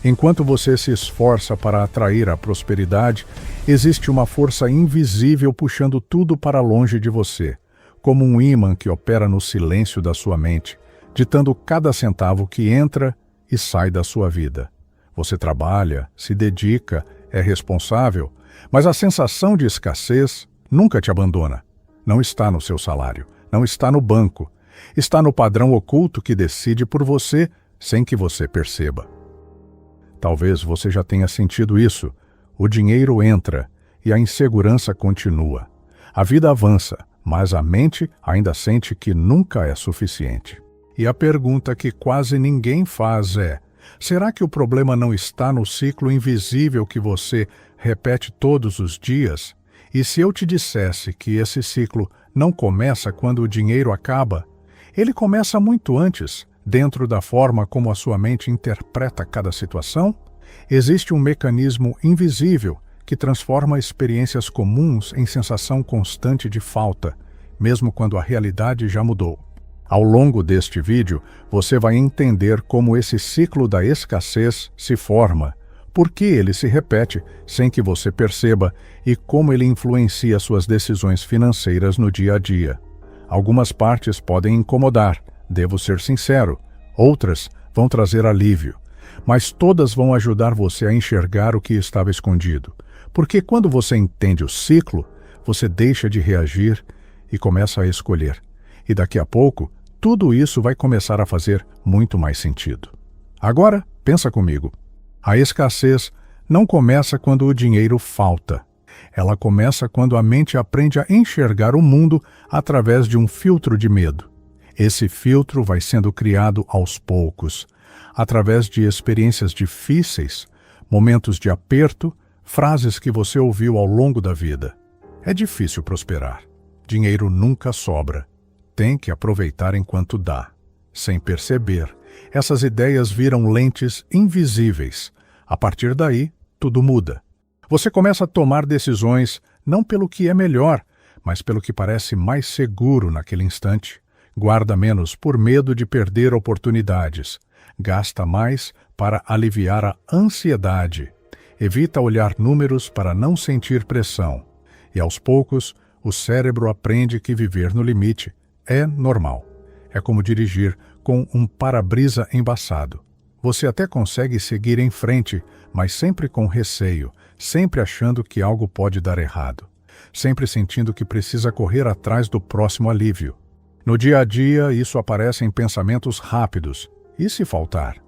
Enquanto você se esforça para atrair a prosperidade, existe uma força invisível puxando tudo para longe de você, como um ímã que opera no silêncio da sua mente, ditando cada centavo que entra e sai da sua vida. Você trabalha, se dedica, é responsável, mas a sensação de escassez nunca te abandona. Não está no seu salário, não está no banco, está no padrão oculto que decide por você sem que você perceba. Talvez você já tenha sentido isso. O dinheiro entra e a insegurança continua. A vida avança, mas a mente ainda sente que nunca é suficiente. E a pergunta que quase ninguém faz é: será que o problema não está no ciclo invisível que você repete todos os dias? E se eu te dissesse que esse ciclo não começa quando o dinheiro acaba? Ele começa muito antes, dentro da forma como a sua mente interpreta cada situação. Existe um mecanismo invisível que transforma experiências comuns em sensação constante de falta, mesmo quando a realidade já mudou. Ao longo deste vídeo, você vai entender como esse ciclo da escassez se forma, por que ele se repete sem que você perceba e como ele influencia suas decisões financeiras no dia a dia. Algumas partes podem incomodar, devo ser sincero, outras vão trazer alívio, mas todas vão ajudar você a enxergar o que estava escondido, porque quando você entende o ciclo, você deixa de reagir e começa a escolher, e daqui a pouco, tudo isso vai começar a fazer muito mais sentido. Agora, pensa comigo. A escassez não começa quando o dinheiro falta. Ela começa quando a mente aprende a enxergar o mundo através de um filtro de medo. Esse filtro vai sendo criado aos poucos, através de experiências difíceis, momentos de aperto, frases que você ouviu ao longo da vida. É difícil prosperar. Dinheiro nunca sobra. Tem que aproveitar enquanto dá. Sem perceber, essas ideias viram lentes invisíveis. A partir daí, tudo muda. Você começa a tomar decisões não pelo que é melhor, mas pelo que parece mais seguro naquele instante. Guarda menos por medo de perder oportunidades. Gasta mais para aliviar a ansiedade. Evita olhar números para não sentir pressão. E aos poucos, o cérebro aprende que viver no limite é normal. É como dirigir com um para-brisa embaçado. Você até consegue seguir em frente, mas sempre com receio, sempre achando que algo pode dar errado, sempre sentindo que precisa correr atrás do próximo alívio. No dia a dia, isso aparece em pensamentos rápidos. E se faltar?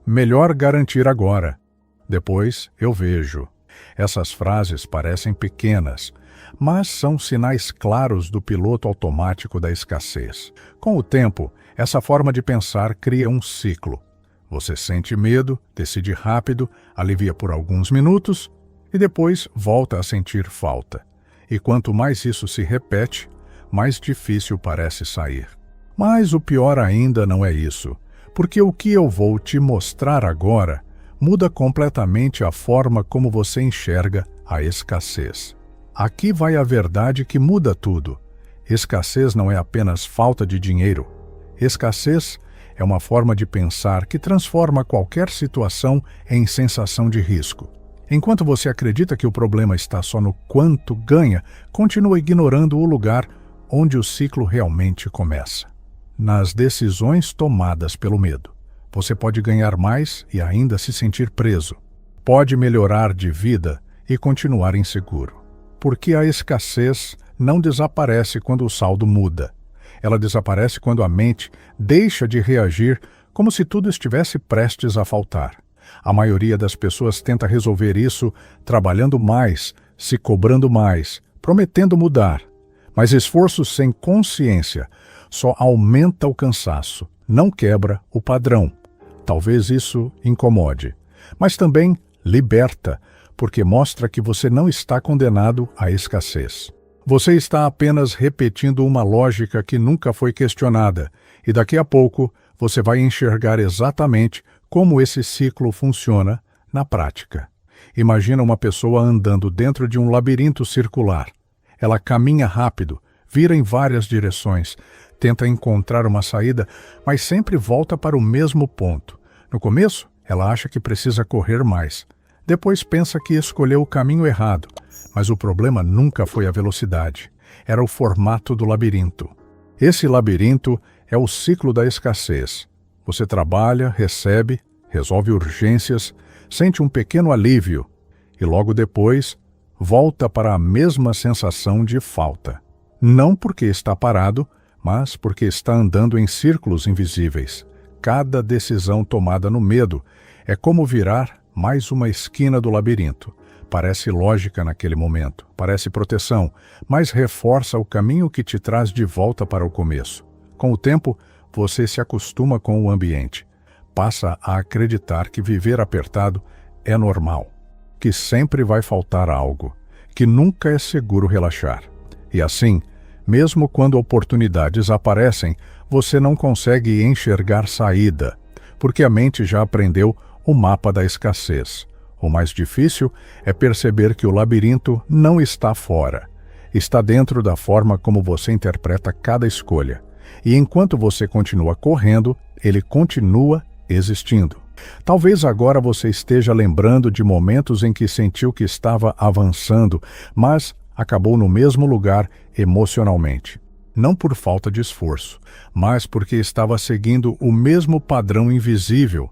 Melhor garantir agora. Depois eu vejo. Essas frases parecem pequenas, mas são sinais claros do piloto automático da escassez. Com o tempo, essa forma de pensar cria um ciclo. Você sente medo, decide rápido, alivia por alguns minutos e depois volta a sentir falta. E quanto mais isso se repete, mais difícil parece sair. Mas o pior ainda não é isso, porque o que eu vou te mostrar agora muda completamente a forma como você enxerga a escassez. Aqui vai a verdade que muda tudo. Escassez não é apenas falta de dinheiro. Escassez é uma forma de pensar que transforma qualquer situação em sensação de risco. Enquanto você acredita que o problema está só no quanto ganha, continua ignorando o lugar onde o ciclo realmente começa. Nas decisões tomadas pelo medo. Você pode ganhar mais e ainda se sentir preso. Pode melhorar de vida e continuar inseguro. Porque a escassez não desaparece quando o saldo muda. Ela desaparece quando a mente deixa de reagir como se tudo estivesse prestes a faltar. A maioria das pessoas tenta resolver isso trabalhando mais, se cobrando mais, prometendo mudar. Mas esforço sem consciência só aumenta o cansaço, não quebra o padrão. Talvez isso incomode, mas também liberta, porque mostra que você não está condenado à escassez. Você está apenas repetindo uma lógica que nunca foi questionada, e daqui a pouco você vai enxergar exatamente como esse ciclo funciona na prática. Imagina uma pessoa andando dentro de um labirinto circular. Ela caminha rápido, vira em várias direções, tenta encontrar uma saída, mas sempre volta para o mesmo ponto. No começo, Ela acha que precisa correr mais. Depois pensa que escolheu o caminho errado, mas o problema nunca foi a velocidade. Era o formato do labirinto. Esse labirinto é o ciclo da escassez. Você trabalha, recebe, resolve urgências, sente um pequeno alívio e logo depois volta para a mesma sensação de falta. Não porque está parado, mas porque está andando em círculos invisíveis. Cada decisão tomada no medo é como virar mais uma esquina do labirinto. Parece lógica naquele momento, parece proteção, mas reforça o caminho que te traz de volta para o começo. Com o tempo, você se acostuma com o ambiente. Passa a acreditar que viver apertado é normal, que sempre vai faltar algo, que nunca é seguro relaxar. E assim, mesmo quando oportunidades aparecem, você não consegue enxergar saída, porque a mente já aprendeu o mapa da escassez. O mais difícil é perceber que o labirinto não está fora. Está dentro da forma como você interpreta cada escolha. E enquanto você continua correndo, ele continua existindo. Talvez agora você esteja lembrando de momentos em que sentiu que estava avançando, mas acabou no mesmo lugar emocionalmente. Não por falta de esforço, mas porque estava seguindo o mesmo padrão invisível.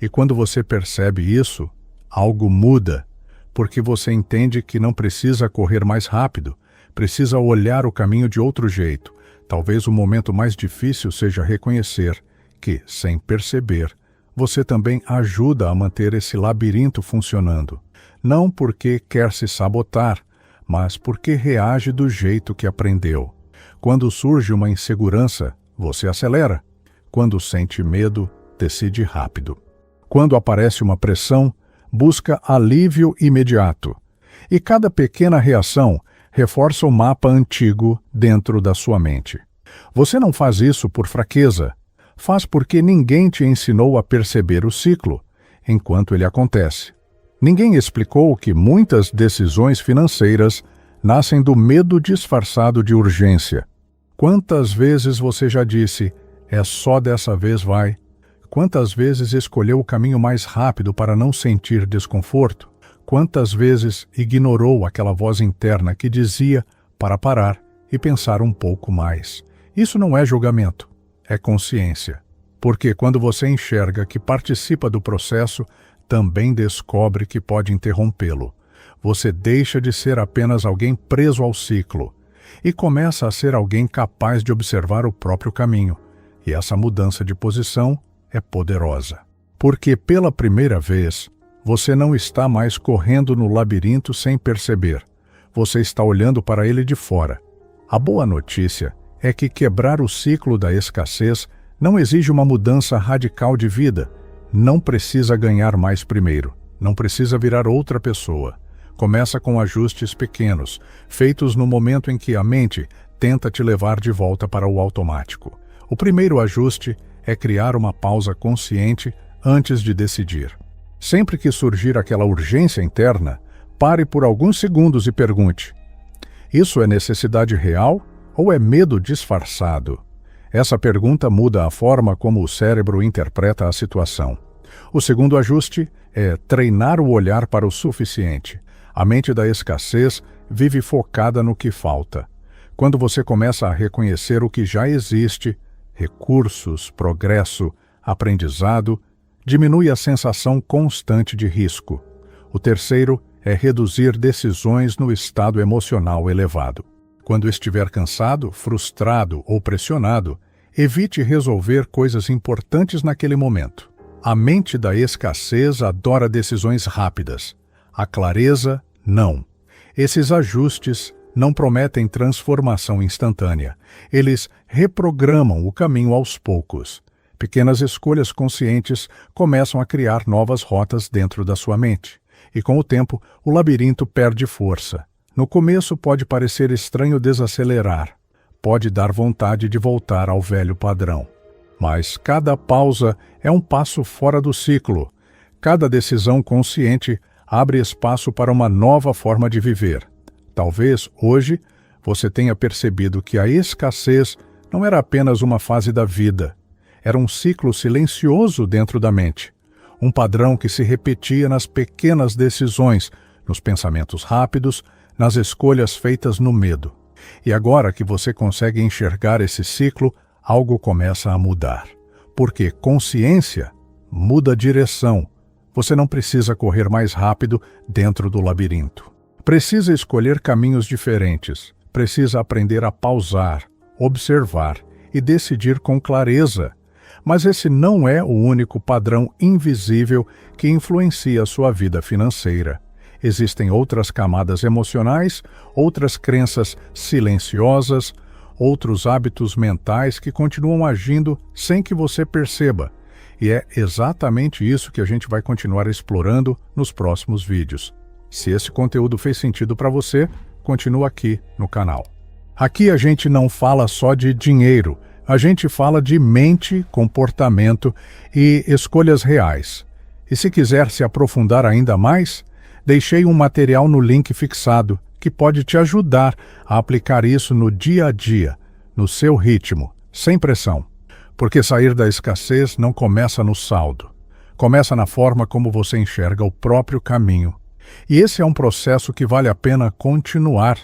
E quando você percebe isso, algo muda, porque você entende que não precisa correr mais rápido, precisa olhar o caminho de outro jeito. Talvez o momento mais difícil seja reconhecer que, sem perceber, você também ajuda a manter esse labirinto funcionando. Não porque quer se sabotar, mas porque reage do jeito que aprendeu. Quando surge uma insegurança, você acelera. Quando sente medo, decide rápido. Quando aparece uma pressão, busca alívio imediato. E cada pequena reação reforça o mapa antigo dentro da sua mente. Você não faz isso por fraqueza. Faz porque ninguém te ensinou a perceber o ciclo, enquanto ele acontece. Ninguém explicou que muitas decisões financeiras nascem do medo disfarçado de urgência. Quantas vezes você já disse, é só dessa vez vai? Quantas vezes escolheu o caminho mais rápido para não sentir desconforto? Quantas vezes ignorou aquela voz interna que dizia para parar e pensar um pouco mais? Isso não é julgamento, é consciência. Porque quando você enxerga que participa do processo, também descobre que pode interrompê-lo. Você deixa de ser apenas alguém preso ao ciclo e começa a ser alguém capaz de observar o próprio caminho. E essa mudança de posição é poderosa. Porque pela primeira vez, você não está mais correndo no labirinto sem perceber. Você está olhando para ele de fora. A boa notícia é que quebrar o ciclo da escassez não exige uma mudança radical de vida. Não precisa ganhar mais primeiro. Não precisa virar outra pessoa. Começa com ajustes pequenos, feitos no momento em que a mente tenta te levar de volta para o automático. O primeiro ajuste é criar uma pausa consciente antes de decidir. Sempre que surgir aquela urgência interna, pare por alguns segundos e pergunte: isso é necessidade real ou é medo disfarçado? Essa pergunta muda a forma como o cérebro interpreta a situação. O segundo ajuste é treinar o olhar para o suficiente. A mente da escassez vive focada no que falta. Quando você começa a reconhecer o que já existe, recursos, progresso, aprendizado, diminui a sensação constante de risco. O terceiro é reduzir decisões no estado emocional elevado. Quando estiver cansado, frustrado ou pressionado, evite resolver coisas importantes naquele momento. A mente da escassez adora decisões rápidas. A clareza, não. Esses ajustes não prometem transformação instantânea. Eles reprogramam o caminho aos poucos. Pequenas escolhas conscientes começam a criar novas rotas dentro da sua mente. E com o tempo, o labirinto perde força. No começo pode parecer estranho desacelerar. Pode dar vontade de voltar ao velho padrão. Mas cada pausa é um passo fora do ciclo. Cada decisão consciente abre espaço para uma nova forma de viver. Talvez, hoje, você tenha percebido que a escassez não era apenas uma fase da vida. Era um ciclo silencioso dentro da mente. Um padrão que se repetia nas pequenas decisões, nos pensamentos rápidos, nas escolhas feitas no medo. E agora que você consegue enxergar esse ciclo, algo começa a mudar. Porque consciência muda direção. Você não precisa correr mais rápido dentro do labirinto. Precisa escolher caminhos diferentes. Precisa aprender a pausar, observar e decidir com clareza. Mas esse não é o único padrão invisível que influencia a sua vida financeira. Existem outras camadas emocionais, outras crenças silenciosas, outros hábitos mentais que continuam agindo sem que você perceba. E é exatamente isso que a gente vai continuar explorando nos próximos vídeos. Se esse conteúdo fez sentido para você, continua aqui no canal. Aqui a gente não fala só de dinheiro, a gente fala de mente, comportamento e escolhas reais. E se quiser se aprofundar ainda mais, deixei um material no link fixado que pode te ajudar a aplicar isso no dia a dia, no seu ritmo, sem pressão. Porque sair da escassez não começa no saldo. Começa na forma como você enxerga o próprio caminho. E esse é um processo que vale a pena continuar